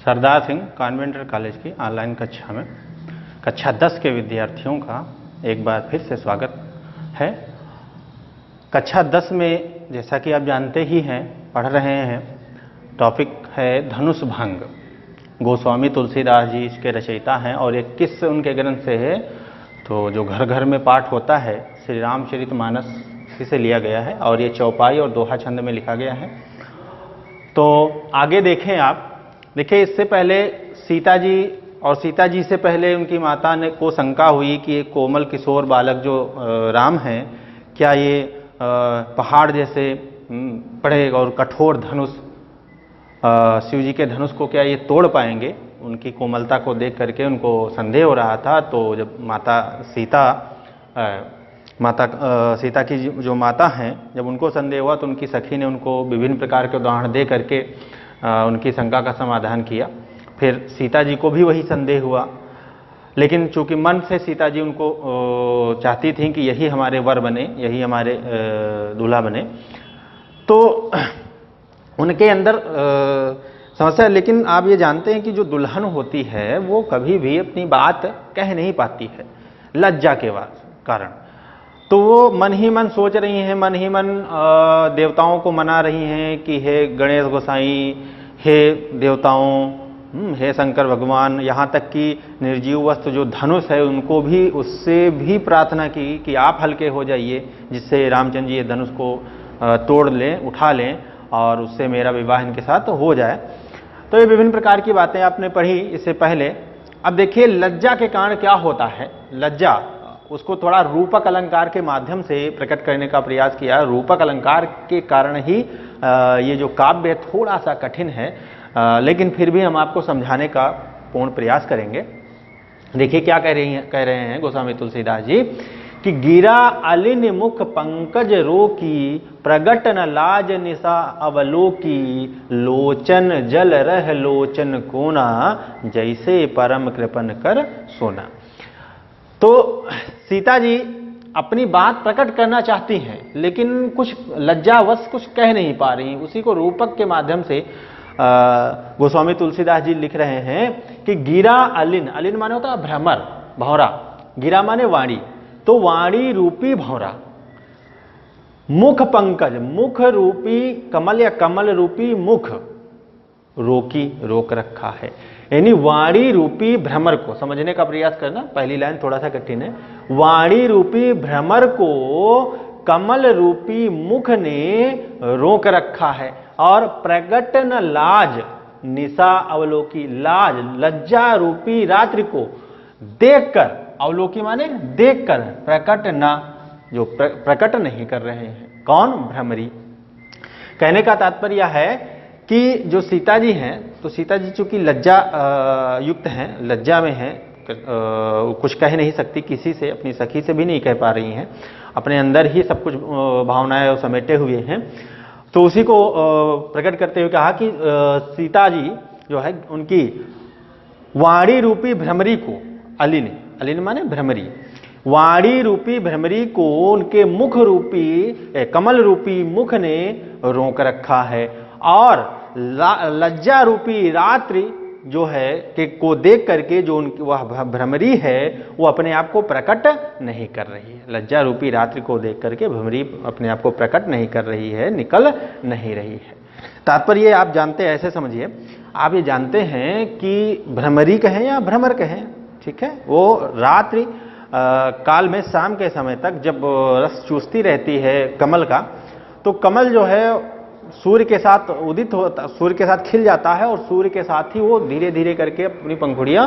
Sardar Singh convent college की online कक्षा में कक्षा 10 के विद्यार्थियों का एक बार फिर से स्वागत है। कक्षा 10 में जैसा कि आप जानते ही हैं, पढ़ रहे हैं, टॉपिक है धनुष भंग। गोस्वामी तुलसीदास जी इसके रचयिता हैं और एक किस्सा उनके ग्रंथ से है। तो जो घर घर में पाठ होता है श्री रामचरितमानस से लिया गया है और ये चौपाई और दोहा छंद में लिखा गया है। तो आगे देखें आप, देखिए इससे पहले सीता जी और सीता जी से पहले उनकी माता ने को शंका हुई कि ये कोमल किशोर बालक जो राम हैं, क्या ये पहाड़ जैसे बड़े और कठोर धनुष शिव जी के धनुष को क्या ये तोड़ पाएंगे। उनकी कोमलता को देख करके उनको संदेह हो रहा था। तो जब माता सीता की जो माता हैं, जब उनको संदेह हुआ तो उनकी सखी ने उनको विभिन्न प्रकार के उदाहरण दे करके उनकी शंका का समाधान किया। फिर सीता जी को भी वही संदेह हुआ, लेकिन चूंकि मन से सीता जी उनको चाहती थी कि यही हमारे वर बने, यही हमारे दूल्हा बने, तो उनके अंदर समस्या। लेकिन आप ये जानते हैं कि जो दुल्हन होती है वो कभी भी अपनी बात कह नहीं पाती है, लज्जा के कारण। तो वो मन ही मन सोच रही हैं, मन ही मन देवताओं को मना रही हैं कि हे गणेश गोसाई, हे देवताओं, हे शंकर भगवान। यहाँ तक कि निर्जीव वस्तु जो धनुष है उनको भी, उससे भी प्रार्थना की कि आप हल्के हो जाइए, जिससे रामचंद्र जी ये धनुष को तोड़ लें, उठा लें और उससे मेरा विवाह इनके साथ हो जाए। तो ये विभिन्न प्रकार की बातें आपने पढ़ी इससे पहले। अब देखिए लज्जा के कारण क्या होता है। लज्जा, उसको थोड़ा रूपक अलंकार के माध्यम से प्रकट करने का प्रयास किया। रूपक अलंकार के कारण ही ये जो काव्य थोड़ा सा कठिन है, लेकिन फिर भी हम आपको समझाने का पूर्ण प्रयास करेंगे। देखिए क्या कह रहे हैं गोस्वामी तुलसीदास जी कि गिरा अलिन मुख पंकज रोकी, प्रगट न लाज निशा अवलोकी, लोचन जल रह लोचन कोना, जैसे परम कृपन कर सोना। तो सीता जी अपनी बात प्रकट करना चाहती हैं, लेकिन कुछ लज्जावश कुछ कह नहीं पा रही। उसी को रूपक के माध्यम से गोस्वामी तुलसीदास जी लिख रहे हैं कि गिरा अलिन, अलिन माने होता है भ्रमर, भौरा। गिरा माने वाणी, तो वाणी रूपी भौरा। मुख पंकज, मुख रूपी कमल या कमल रूपी मुख रोकी, रोक रखा है। यानी वाणी रूपी भ्रमर को समझने का प्रयास करना। पहली लाइन थोड़ा सा कठिन है। वाणी रूपी भ्रमर को कमल रूपी मुख ने रोक रखा है। और प्रगट न लाज निशा अवलोकी, लाज लज्जा रूपी रात्रि को देखकर, अवलोकी माने देखकर, प्रकट न, जो प्रकट नहीं कर रहे हैं। कौन? भ्रमरी। कहने का तात्पर्य है कि जो सीता जी हैं, तो सीता जी चूंकि लज्जा युक्त हैं, लज्जा में हैं, कुछ कह नहीं सकती किसी से, अपनी सखी से भी नहीं कह पा रही हैं, अपने अंदर ही सब कुछ भावनाएं समेटे हुए हैं। तो उसी को प्रकट करते हुए कहा कि सीता जी जो है उनकी वाणी रूपी भ्रमरी को, अलिन, अलिन माने भ्रमरी, वाणी रूपी भ्रमरी को उनके मुख रूपी कमल रूपी मुख ने रोक रखा है। और लज्जा रूपी रात्रि जो है कि को देख करके जो उनकी वह भ्रमरी है वो अपने आप को प्रकट नहीं कर रही है। लज्जा रूपी रात्रि को देख करके भ्रमरी अपने आप को प्रकट नहीं कर रही है, निकल नहीं रही है। तात्पर्य आप जानते हैं, ऐसे समझिए, आप ये जानते हैं कि भ्रमरी कहें या भ्रमर कहें, ठीक है, वो रात्रि काल में शाम के समय तक जब रस चूसती रहती है कमल का, तो कमल जो है सूर्य के साथ उदित होता, सूर्य के साथ खिल जाता है और सूर्य के साथ ही वो धीरे धीरे करके अपनी पंखुड़ियां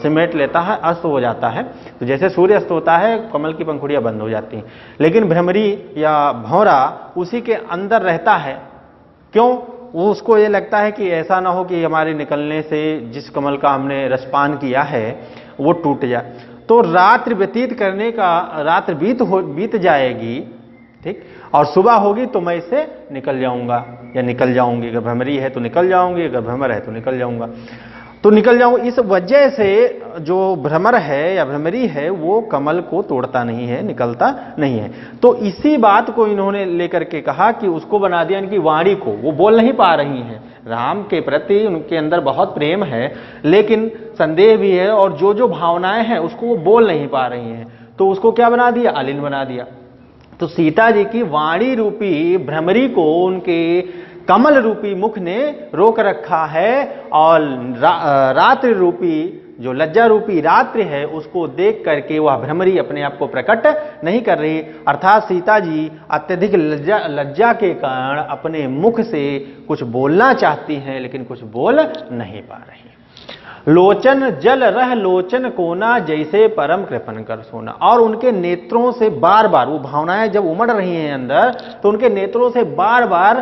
सिमेट लेता है, अस्त हो जाता है। तो जैसे सूर्य अस्त होता है कमल की पंखुड़ियां बंद हो जाती हैं। लेकिन भ्रमरी या भौरा उसी के अंदर रहता है। क्यों? वो उसको ये लगता है कि ऐसा ना हो कि हमारे निकलने से जिस कमल का हमने रसपान किया है वो टूट जाए। तो रात्रि व्यतीत करने का, रात्रि बीत जाएगी, ठीक, और सुबह होगी तो मैं इससे निकल जाऊंगा या निकल जाऊंगी। अगर भ्रमरी है तो निकल जाऊंगी, अगर भ्रमर है तो निकल जाऊंगा, तो निकल जाऊंगा। इस वजह से जो भ्रमर है या भ्रमरी है वो कमल को तोड़ता नहीं है, निकलता नहीं है। तो इसी बात को इन्होंने लेकर के कहा कि उसको बना दिया, इनकी वाणी को, वो बोल नहीं पा रही हैं राम के प्रति उनके अंदर बहुत प्रेम है, लेकिन संदेह भी है, और जो जो भावनाएं हैं उसको वो बोल नहीं पा रही हैं, तो उसको क्या बना दिया, अलीन बना दिया। तो सीता जी की वाणी रूपी भ्रमरी को उनके कमल रूपी मुख ने रोक रखा है, और रात्रि रूपी जो लज्जा रूपी रात्रि है उसको देख करके वह भ्रमरी अपने आप को प्रकट नहीं कर रही, अर्थात सीता जी अत्यधिक लज्जा के कारण अपने मुख से कुछ बोलना चाहती हैं लेकिन कुछ बोल नहीं पा रही। लोचन जल रह लोचन कोना जैसे परम कृपन कर सोना, और उनके नेत्रों से बार बार वो भावनाएं जब उमड़ रही हैं अंदर, तो उनके नेत्रों से बार बार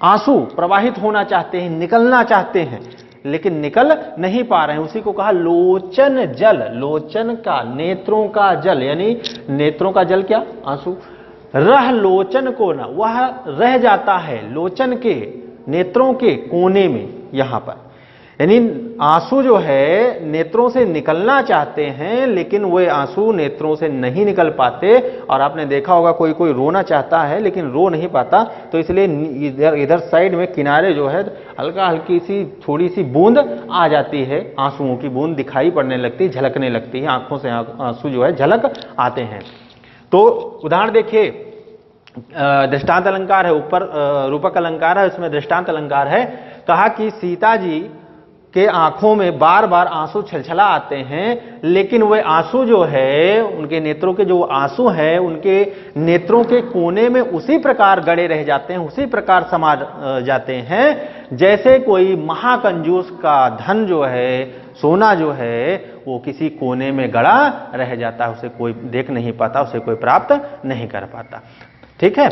आंसू प्रवाहित होना चाहते हैं, निकलना चाहते हैं, लेकिन निकल नहीं पा रहे हैं। उसी को कहा लोचन जल, लोचन का नेत्रों का जल, यानी नेत्रों का जल क्या, आंसू। रह लोचन कोना, वह रह जाता है लोचन के नेत्रों के कोने में, यहां पर यानी आंसू जो है नेत्रों से निकलना चाहते हैं लेकिन वे आंसू नेत्रों से नहीं निकल पाते। और आपने देखा होगा कोई कोई रोना चाहता है लेकिन रो नहीं पाता, तो इसलिए इधर साइड में किनारे जो है हल्का हल्की सी थोड़ी सी बूंद आ जाती है, आंसुओं की बूंद दिखाई पड़ने लगती है, झलकने लगती है, आंखों से आंसू जो है झलक आते हैं। तो उदाहरण देखिए, दृष्टांत अलंकार है, ऊपर रूपक अलंकार है, इसमें दृष्टांत अलंकार है। कहा कि सीता जी के आंखों में बार बार आंसू छलछला आते हैं, लेकिन वे आंसू जो है उनके नेत्रों के जो आंसू हैं उनके नेत्रों के कोने में उसी प्रकार गड़े रह जाते हैं, उसी प्रकार समा जाते हैं जैसे कोई महाकंजूस का धन जो है, सोना जो है, वो किसी कोने में गड़ा रह जाता है, उसे कोई देख नहीं पाता, उसे कोई प्राप्त नहीं कर पाता। ठीक है,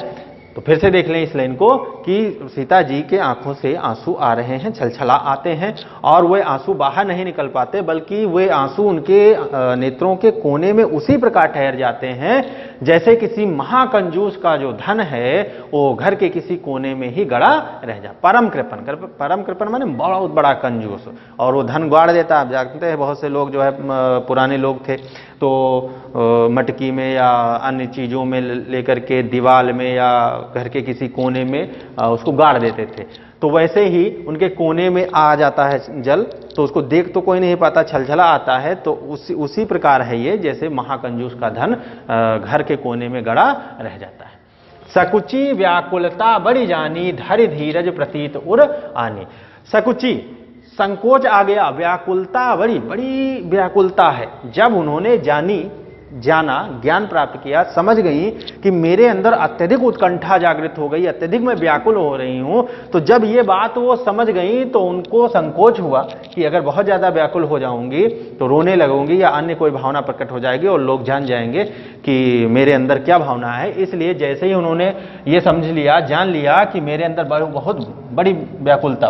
तो फिर से देख लें इस लाइन को कि सीता जी के आंखों से आंसू आ रहे हैं, छलछला आते हैं, और वे आंसू बाहर नहीं निकल पाते बल्कि वे आंसू उनके नेत्रों के कोने में उसी प्रकार ठहर जाते हैं जैसे किसी महाकंजूस का जो धन है वो घर के किसी कोने में ही गड़ा रह जा। परम कृपन, परम कृपन माने बहुत बड़ा कंजूस, और वो धन गाड़ देता। आप जानते हैं बहुत से लोग जो है पुराने लोग थे तो मटकी में या अन्य चीज़ों में लेकर के दीवार में या घर के किसी कोने में उसको गाड़ देते थे, तो वैसे ही उनके कोने में आ जाता है जल, तो उसको देख तो कोई नहीं पाता, छलछला आता है। तो उसी प्रकार है ये, जैसे महाकंजूस का धन घर के कोने में गड़ा रह जाता है। सकुची व्याकुलता बड़ी जानी धरि धीरज प्रतीत उर आनी। सकुची संकोच आ गया, व्याकुलता बड़ी व्याकुलता है। जब उन्होंने जाना, ज्ञान प्राप्त किया, समझ गई कि मेरे अंदर अत्यधिक उत्कंठा जागृत हो गई, अत्यधिक मैं व्याकुल हो रही हूं, तो जब ये बात वो समझ गई तो उनको संकोच हुआ कि अगर बहुत ज्यादा व्याकुल हो जाऊंगी तो रोने लगूंगी या अन्य कोई भावना प्रकट हो जाएगी और लोग जान जाएंगे कि मेरे अंदर क्या भावना है। इसलिए जैसे ही उन्होंने ये समझ लिया, जान लिया कि मेरे अंदर बहुत बड़ी व्याकुलता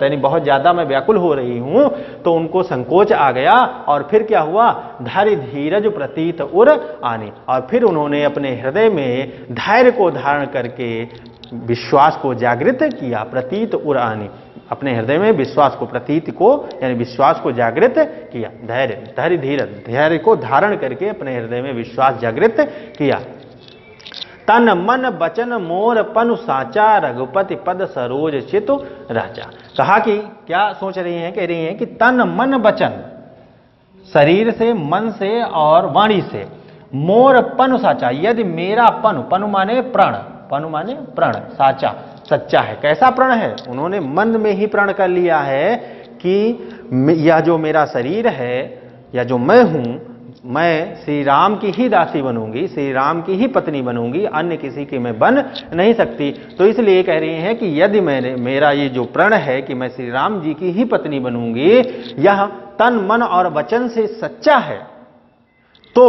यानी बहुत ज्यादा मैं व्याकुल हो रही हूं, तो उनको संकोच आ गया। और फिर क्या हुआ, धैर्य धीरज प्रतीत उर आनी, और फिर उन्होंने अपने हृदय में धैर्य को धारण करके विश्वास को जागृत किया। प्रतीत उर आनी, अपने हृदय में विश्वास को, प्रतीत को यानी विश्वास को जागृत किया। धैर्य धीरज, धैर्य को धारण करके अपने हृदय में विश्वास जागृत किया। तन मन बचन मोर पनु साचा रघुपति पद सरोज चितु राजा। कहा कि क्या सोच रही हैं, कह रही हैं कि तन मन बचन, शरीर से, मन से और वाणी से, मोर पनु साचा, यदि मेरा पनु माने प्रण, पनु माने प्रण, साचा सच्चा है। कैसा प्रण है, उन्होंने मन में ही प्रण कर लिया है कि यह जो मेरा शरीर है या जो मैं हूं, मैं श्री राम की ही दासी बनूंगी, श्री राम की ही पत्नी बनूंगी, अन्य किसी की मैं बन नहीं सकती। तो इसलिए कह रही हैं कि यदि मेरा ये जो प्रण है कि मैं श्री राम जी की ही पत्नी बनूंगी, यह तन मन और वचन से सच्चा है, तो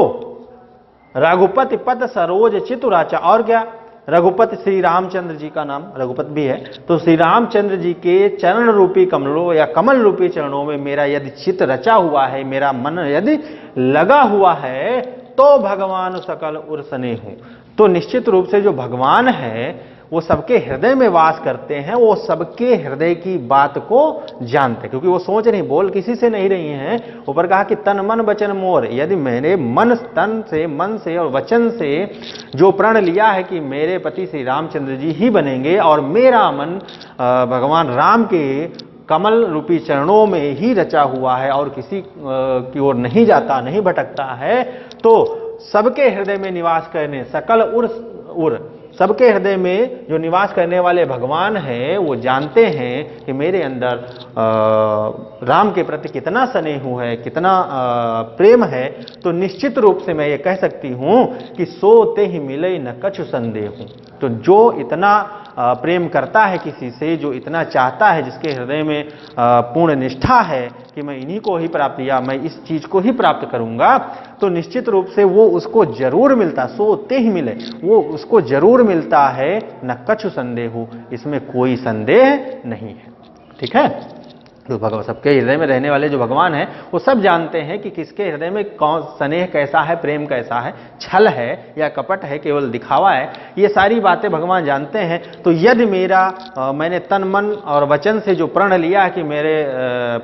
रघुपति पद सरोज चितुराचा, और क्या, रघुपति श्री रामचंद्र जी का नाम रघुपति भी है, तो श्री रामचंद्र जी के चरण रूपी कमलों या कमल रूपी चरणों में मेरा यदि चित्त रचा हुआ है, मेरा मन यदि लगा हुआ है, तो भगवान सकल उर स्नेहु, तो निश्चित रूप से जो भगवान है वो सबके हृदय में वास करते हैं, वो सबके हृदय की बात को जानते हैं, क्योंकि वो सोच नहीं, बोल किसी से नहीं रही हैं। ऊपर कहा कि तन मन वचन मोर, यदि मैंने मन तन से, मन से और वचन से जो प्रण लिया है कि मेरे पति श्री रामचंद्र जी ही बनेंगे और मेरा मन भगवान राम के कमल रूपी चरणों में ही रचा हुआ है और किसी की ओर नहीं जाता, नहीं भटकता है, तो सबके हृदय में निवास करने सकल उर सबके हृदय में जो निवास करने वाले भगवान हैं वो जानते हैं कि मेरे अंदर राम के प्रति कितना स्नेह है, कितना प्रेम है। तो निश्चित रूप से मैं ये कह सकती हूं कि सोते ही मिले न कछु संदेह। तो जो इतना प्रेम करता है किसी से, जो इतना चाहता है, जिसके हृदय में पूर्ण निष्ठा है कि मैं इन्हीं को ही प्राप्त या मैं इस चीज को ही प्राप्त करूंगा, तो निश्चित रूप से वो उसको जरूर मिलता, सोते ही मिले, वो उसको जरूर मिलता है, न कछु संदेह, इसमें कोई संदेह नहीं है। ठीक है, तो भगवान सबके हृदय में रहने वाले जो भगवान हैं वो सब जानते हैं कि किसके हृदय में कौन स्नेह कैसा है, प्रेम कैसा है, छल है या कपट है, केवल दिखावा है, ये सारी बातें भगवान जानते हैं। तो यदि मैंने तन मन और वचन से जो प्रण लिया है कि मेरे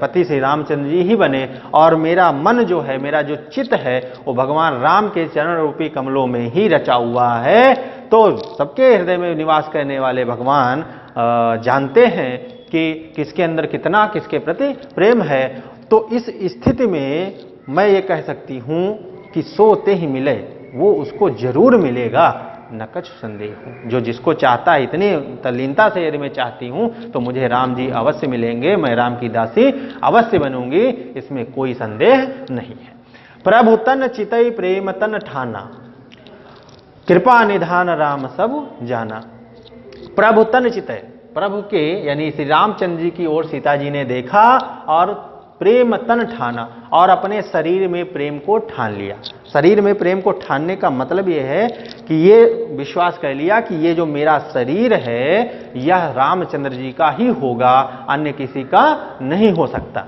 पति श्री रामचंद्र जी ही बने और मेरा मन जो है, मेरा जो चित्त है वो भगवान राम के चरण रूपी कमलों में ही रचा हुआ है, तो सबके हृदय में निवास करने वाले भगवान जानते हैं कि किसके अंदर कितना, किसके प्रति प्रेम है। तो इस स्थिति में मैं ये कह सकती हूं कि सोते ही मिले, वो उसको जरूर मिलेगा, न कछु संदेह। जो जिसको चाहता है, इतनी तल्लीनता से यदि मैं चाहती हूं तो मुझे राम जी अवश्य मिलेंगे, मैं राम की दासी अवश्य बनूंगी, इसमें कोई संदेह नहीं है। प्रभु तन चितई प्रेम तन ठाना, कृपा निधान राम सब जाना। प्रभु तन चितई, प्रभु के यानी श्री रामचंद्र जी की ओर सीता जी ने देखा और प्रेम तन ठाना, और अपने शरीर में प्रेम को ठान लिया। शरीर में प्रेम को ठानने का मतलब यह है कि ये विश्वास कर लिया कि ये जो मेरा शरीर है यह रामचंद्र जी का ही होगा, अन्य किसी का नहीं हो सकता।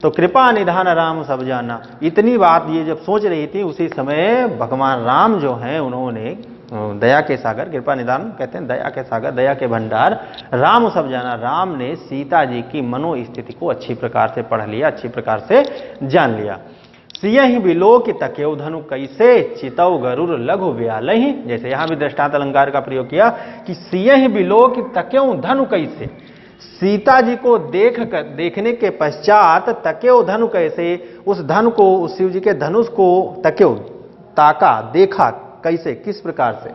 तो कृपा निधान राम सब जाना, इतनी बात ये जब सोच रही थी उसी समय भगवान राम जो हैं उन्होंने दया के सागर, कृपा निधान कहते हैं दया के सागर, दया के भंडार, राम सब जाना, राम ने सीता जी की मनोस्थिति को अच्छी प्रकार से पढ़ लिया, अच्छी प्रकार से जान लिया। सियहि बिलो की तकेउ धनु कैसे, चितौ गरुड़ लघु व्यालहि, जैसे यहां भी दृष्टांत अलंकार का प्रयोग किया कि सियहि बिलो की तकेउ धनु कैसे, सीता जी को देखने के पश्चात तकेउ धनु कैसे, उस धन को, उस शिव जी के धनुष को तकेउ ताका, देखा, कैसे, किस प्रकार से,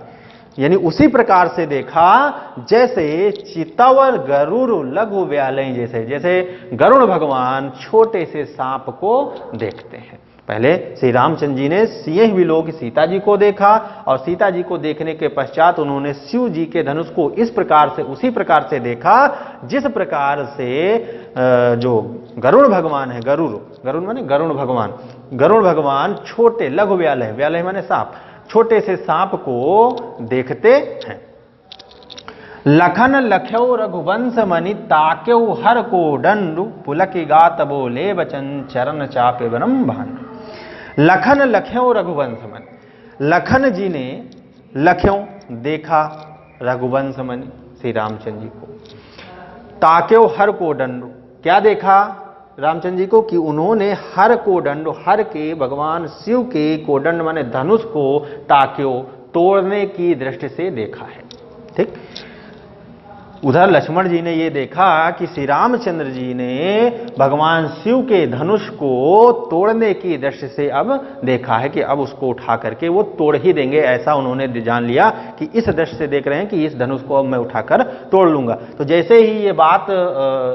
यानी उसी प्रकार से देखा जैसे चितवर गरुड़ लघु व्यालय, जैसे गरुड़ भगवान छोटे से सांप को देखते हैं। पहले श्री रामचंद्र जी ने सिंह विलोक सीता जी को देखा और सीता जी को देखने के पश्चात उन्होंने शिव जी के धनुष को इस प्रकार से, उसी प्रकार से देखा जिस प्रकार से जो गरुड़ भगवान है, गरुड़ माने गरुड़ भगवान छोटे, लघु व्यालय, व्यालय माने सांप, छोटे से सांप को देखते हैं। लखन लख्यो रघुवंश मणि ताक्यो हर को दंडु, पुलकी गात बोले बचन चरण चापे वनम भांडु। लखन लख्यो रघुवंश मणि, लखन जी ने लख्यों देखा रघुवंश मणि श्री रामचंद्र जी को, ताक्यो हर को दंडु, क्या देखा रामचंद्र जी को कि उन्होंने हर कोदंड, हर के भगवान शिव के कोदंड माने धनुष को ताक्यो, तोड़ने की दृष्टि से देखा है। ठीक, उधर लक्ष्मण जी ने ये देखा कि श्री रामचंद्र जी ने भगवान शिव के धनुष को तोड़ने की दृष्टि से अब देखा है कि अब उसको उठा करके वो तोड़ ही देंगे, ऐसा उन्होंने जान लिया कि इस दृष्टि से देख रहे हैं कि इस धनुष को अब मैं उठाकर तोड़ लूंगा। तो जैसे ही ये बात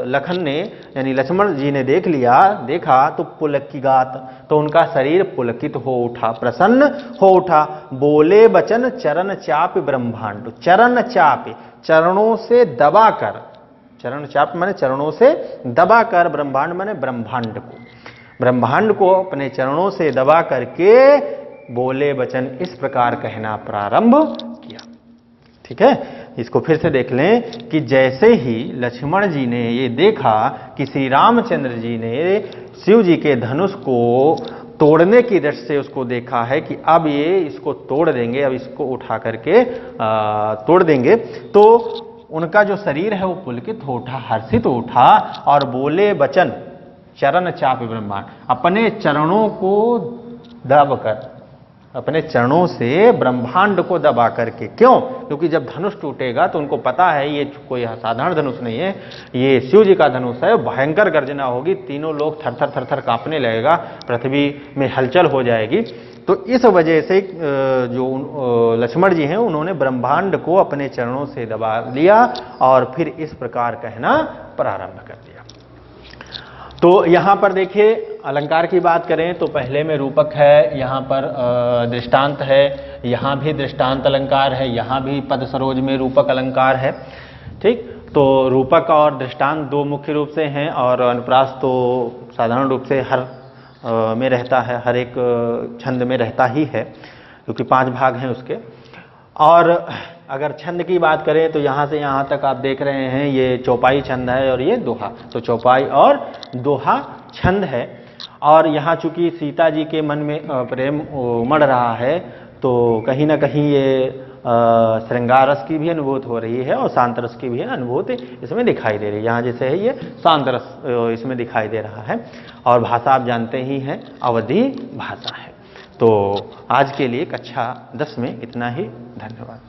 लखन ने यानी लक्ष्मण जी ने देखा तो पुलकिगात, तो उनका शरीर पुलकित हो उठा, प्रसन्न हो उठा। बोले बचन चरण चाप ब्रह्मांड, चरण चाप चरणों से दबाकर, चरण चाप माने चरणों से दबाकर, ब्रह्मांड माने ब्रह्मांड को अपने चरणों से दबा करके बोले वचन इस प्रकार कहना प्रारंभ किया। ठीक है, इसको फिर से देख लें कि जैसे ही लक्ष्मण जी ने ये देखा कि श्री रामचंद्र जी ने शिव जी के धनुष को तोड़ने की दृष्टि से उसको देखा है कि अब ये इसको तोड़ देंगे, अब इसको उठा करके तोड़ देंगे। तो उनका जो शरीर है वो पुलकित हो उठा, हर्षित हो उठा और बोले वचन चरण चाप ब्रह्मांड, अपने चरणों को दबाकर, अपने चरणों से ब्रह्मांड को दबा करके। क्यों? क्योंकि जब धनुष टूटेगा तो उनको पता है ये कोई साधारण धनुष नहीं है, ये शिव जी का धनुष है, भयंकर गर्जना होगी, तीनों लोग थर थर थर थर कांपने लगेगा, पृथ्वी में हलचल हो जाएगी। तो इस वजह से जो लक्ष्मण जी हैं उन्होंने ब्रह्मांड को अपने चरणों से दबा लिया और फिर इस प्रकार कहना प्रारंभ कर दिया। तो यहां पर देखिए अलंकार की बात करें तो पहले में रूपक है, यहां पर दृष्टांत है, यहां भी दृष्टांत अलंकार है, यहां भी पद सरोज में रूपक अलंकार है। ठीक, तो रूपक और दृष्टांत दो मुख्य रूप से हैं और अनुप्रास तो साधारण रूप से हर में रहता है, हर एक छंद में रहता ही है, क्योंकि 5 भाग हैं उसके। और अगर छंद की बात करें तो यहाँ से यहाँ तक आप देख रहे हैं ये चौपाई छंद है और ये दोहा, तो चौपाई और दोहा छंद है। और यहाँ चूंकि सीता जी के मन में प्रेम उमड़ रहा है तो कहीं ना कहीं ये श्रृंगार रस की भी अनुभूति हो रही है और शांत रस की भी अनुभूति इसमें दिखाई दे रही है। यहाँ जैसे है ये शांत रस इसमें दिखाई दे रहा है और भाषा आप जानते ही हैं अवधी भाषा है। तो आज के लिए कक्षा 10 में इतना ही, धन्यवाद।